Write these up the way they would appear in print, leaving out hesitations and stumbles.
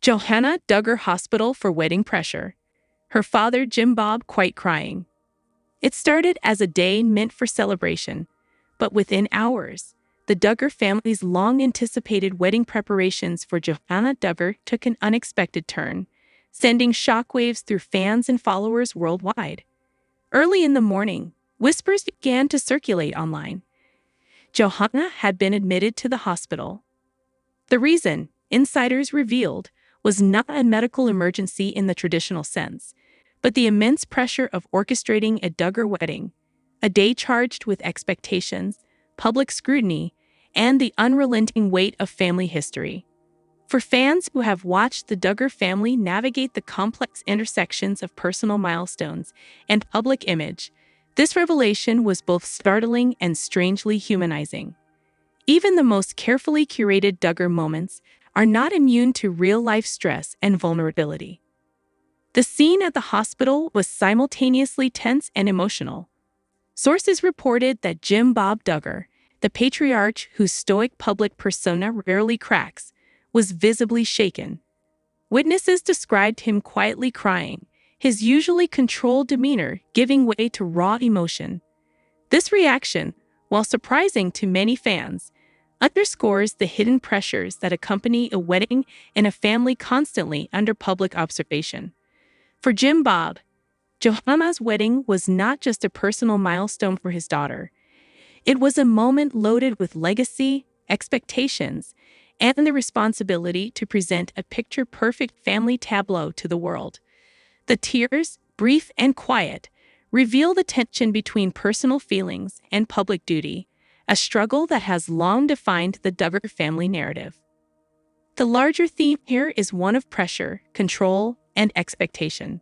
Johannah Duggar Hospital for wedding pressure. Her father, Jim Bob, quite crying. It started as a day meant for celebration, but within hours, the Duggar family's long-anticipated wedding preparations for Johannah Duggar took an unexpected turn, sending shockwaves through fans and followers worldwide. Early in the morning, whispers began to circulate online. Johannah had been admitted to the hospital. The reason, insiders revealed, was not a medical emergency in the traditional sense, but the immense pressure of orchestrating a Duggar wedding, a day charged with expectations, public scrutiny, and the unrelenting weight of family history. For fans who have watched the Duggar family navigate the complex intersections of personal milestones and public image, this revelation was both startling and strangely humanizing. Even the most carefully curated Duggar moments are not immune to real-life stress and vulnerability. The scene at the hospital was simultaneously tense and emotional. Sources reported that Jim Bob Duggar, the patriarch whose stoic public persona rarely cracks, was visibly shaken. Witnesses described him quietly crying, his usually controlled demeanor giving way to raw emotion. This reaction, while surprising to many fans, underscores the hidden pressures that accompany a wedding and a family constantly under public observation. For Jim Bob, Johannah's wedding was not just a personal milestone for his daughter. It was a moment loaded with legacy, expectations, and the responsibility to present a picture-perfect family tableau to the world. The tears, brief and quiet, reveal the tension between personal feelings and public duty, a struggle that has long defined the Duggar family narrative. The larger theme here is one of pressure, control, and expectation.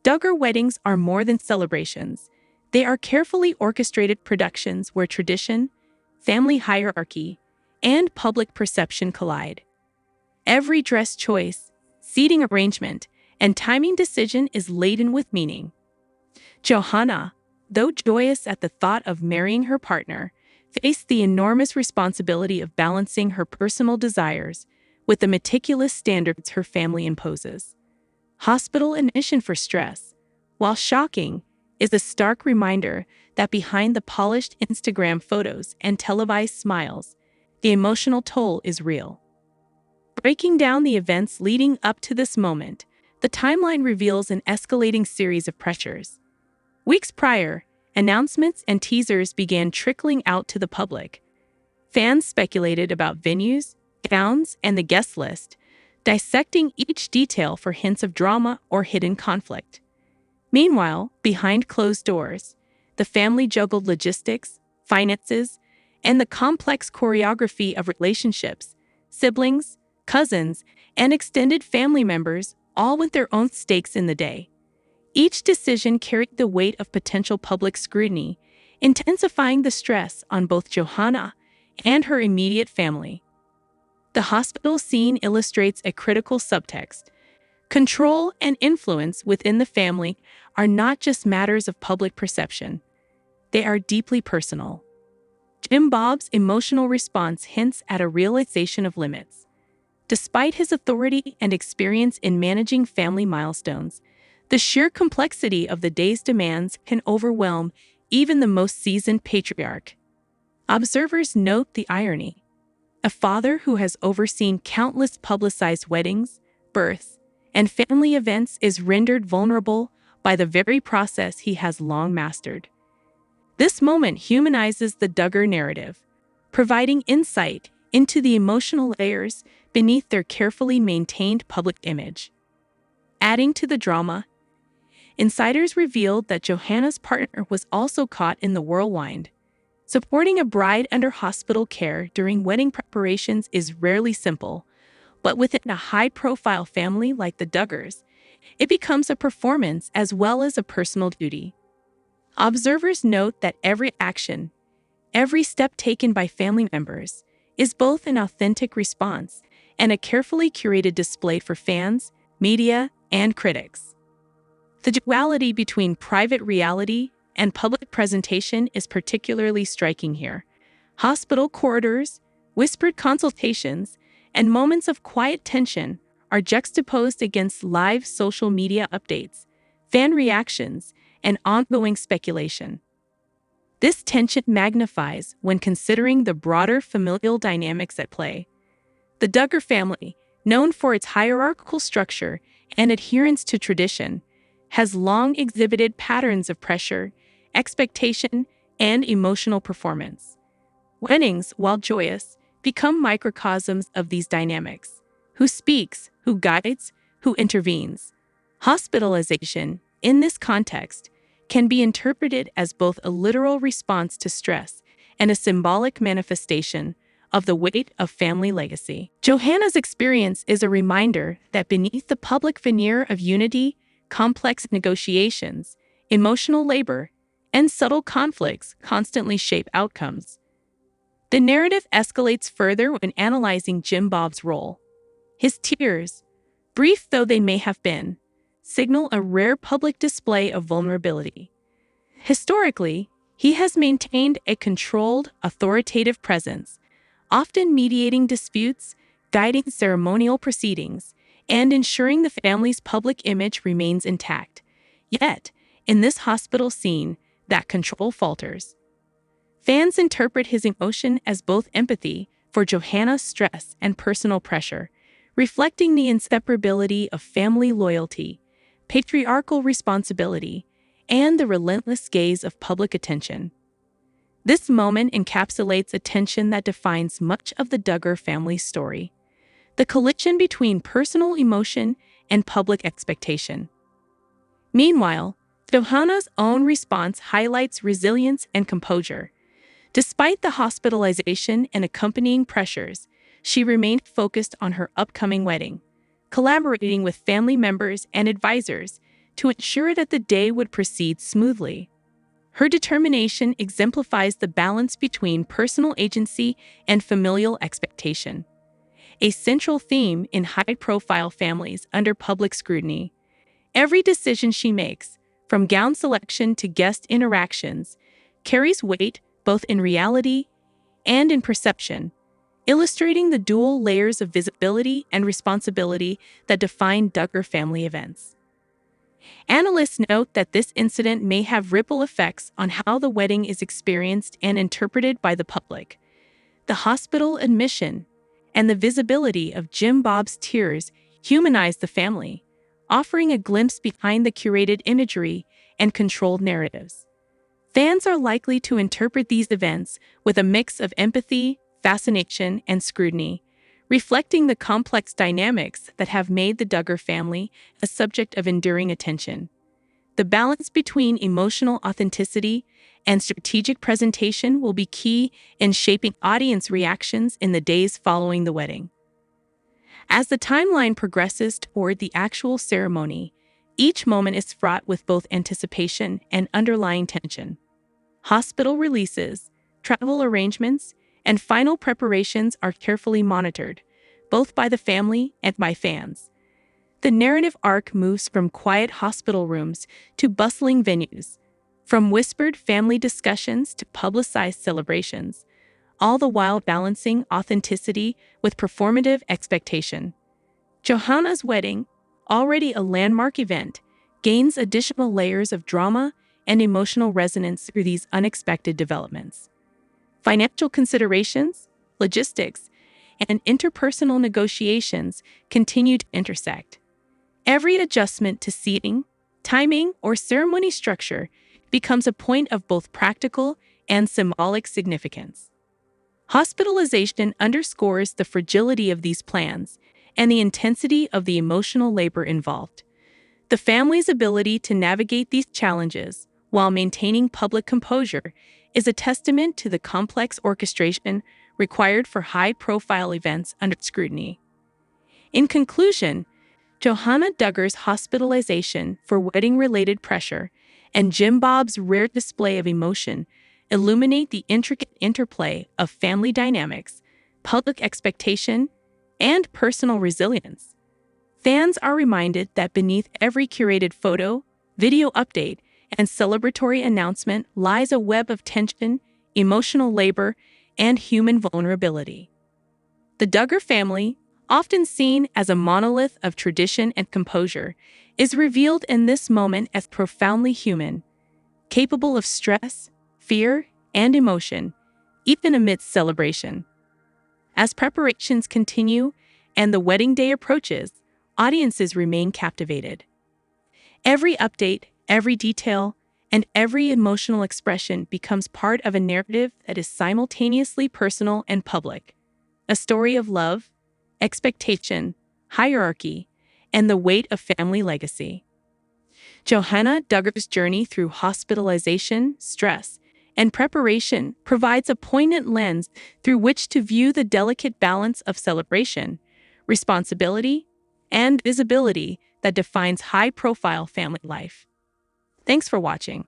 Duggar weddings are more than celebrations. They are carefully orchestrated productions where tradition, family hierarchy, and public perception collide. Every dress choice, seating arrangement, and timing decision is laden with meaning. Johannah, though joyous at the thought of marrying her partner, faced the enormous responsibility of balancing her personal desires with the meticulous standards her family imposes. Hospital admission for stress, while shocking, is a stark reminder that behind the polished Instagram photos and televised smiles, the emotional toll is real. Breaking down the events leading up to this moment, the timeline reveals an escalating series of pressures. Weeks prior, announcements and teasers began trickling out to the public. Fans speculated about venues, gowns, and the guest list, dissecting each detail for hints of drama or hidden conflict. Meanwhile, behind closed doors, the family juggled logistics, finances, and the complex choreography of relationships, siblings, cousins, and extended family members, all with their own stakes in the day. Each decision carried the weight of potential public scrutiny, intensifying the stress on both Johannah and her immediate family. The hospital scene illustrates a critical subtext. Control and influence within the family are not just matters of public perception. They are deeply personal. Jim Bob's emotional response hints at a realization of limits. Despite his authority and experience in managing family milestones, the sheer complexity of the day's demands can overwhelm even the most seasoned patriarch. Observers note the irony. A father who has overseen countless publicized weddings, births, and family events is rendered vulnerable by the very process he has long mastered. This moment humanizes the Duggar narrative, providing insight into the emotional layers beneath their carefully maintained public image. Adding to the drama, insiders revealed that Johannah's partner was also caught in the whirlwind. Supporting a bride under hospital care during wedding preparations is rarely simple, but within a high-profile family like the Duggars, it becomes a performance as well as a personal duty. Observers note that every action, every step taken by family members, is both an authentic response and a carefully curated display for fans, media, and critics. The duality between private reality and public presentation is particularly striking here. Hospital corridors, whispered consultations, and moments of quiet tension are juxtaposed against live social media updates, fan reactions, and ongoing speculation. This tension magnifies when considering the broader familial dynamics at play. The Duggar family, known for its hierarchical structure and adherence to tradition, has long exhibited patterns of pressure, expectation, and emotional performance. Weddings, while joyous, become microcosms of these dynamics. Who speaks, who guides, who intervenes? Hospitalization, in this context, can be interpreted as both a literal response to stress and a symbolic manifestation of the weight of family legacy. Johannah's experience is a reminder that beneath the public veneer of unity, complex negotiations, emotional labor, and subtle conflicts constantly shape outcomes. The narrative escalates further when analyzing Jim Bob's role. His tears, brief though they may have been, signal a rare public display of vulnerability. Historically, he has maintained a controlled, authoritative presence, often mediating disputes, guiding ceremonial proceedings, and ensuring the family's public image remains intact. Yet, in this hospital scene, that control falters. Fans interpret his emotion as both empathy for Johannah's stress and personal pressure, reflecting the inseparability of family loyalty, patriarchal responsibility, and the relentless gaze of public attention. This moment encapsulates a tension that defines much of the Duggar family's story: the collision between personal emotion and public expectation. Meanwhile, Johannah's own response highlights resilience and composure. Despite the hospitalization and accompanying pressures, she remained focused on her upcoming wedding, collaborating with family members and advisors to ensure that the day would proceed smoothly. Her determination exemplifies the balance between personal agency and familial expectation, a central theme in high-profile families under public scrutiny. Every decision she makes, from gown selection to guest interactions, carries weight both in reality and in perception, illustrating the dual layers of visibility and responsibility that define Duggar family events. Analysts note that this incident may have ripple effects on how the wedding is experienced and interpreted by the public. The hospital admission and the visibility of Jim Bob's tears humanize the family, offering a glimpse behind the curated imagery and controlled narratives. Fans are likely to interpret these events with a mix of empathy, fascination, and scrutiny, reflecting the complex dynamics that have made the Duggar family a subject of enduring attention. The balance between emotional authenticity and strategic presentation will be key in shaping audience reactions in the days following the wedding. As the timeline progresses toward the actual ceremony, each moment is fraught with both anticipation and underlying tension. Hospital releases, travel arrangements, and final preparations are carefully monitored, both by the family and by fans. The narrative arc moves from quiet hospital rooms to bustling venues, from whispered family discussions to publicized celebrations, all the while balancing authenticity with performative expectation. Johannah's wedding, already a landmark event, gains additional layers of drama and emotional resonance through these unexpected developments. Financial considerations, logistics, and interpersonal negotiations continue to intersect. Every adjustment to seating, timing, or ceremony structure becomes a point of both practical and symbolic significance. Hospitalization underscores the fragility of these plans and the intensity of the emotional labor involved. The family's ability to navigate these challenges while maintaining public composure is a testament to the complex orchestration required for high-profile events under scrutiny. In conclusion, Johannah Duggar's hospitalization for wedding-related pressure and Jim Bob's rare display of emotion illuminate the intricate interplay of family dynamics, public expectation, and personal resilience. Fans are reminded that beneath every curated photo, video update, and celebratory announcement lies a web of tension, emotional labor, and human vulnerability. The Duggar family, often seen as a monolith of tradition and composure, is revealed in this moment as profoundly human, capable of stress, fear, and emotion, even amidst celebration. As preparations continue and the wedding day approaches, audiences remain captivated. Every update, every detail, and every emotional expression becomes part of a narrative that is simultaneously personal and public. A story of love, expectation, hierarchy, and the weight of family legacy. Johannah Duggar's journey through hospitalization, stress, and preparation provides a poignant lens through which to view the delicate balance of celebration, responsibility, and visibility that defines high-profile family life. Thanks for watching.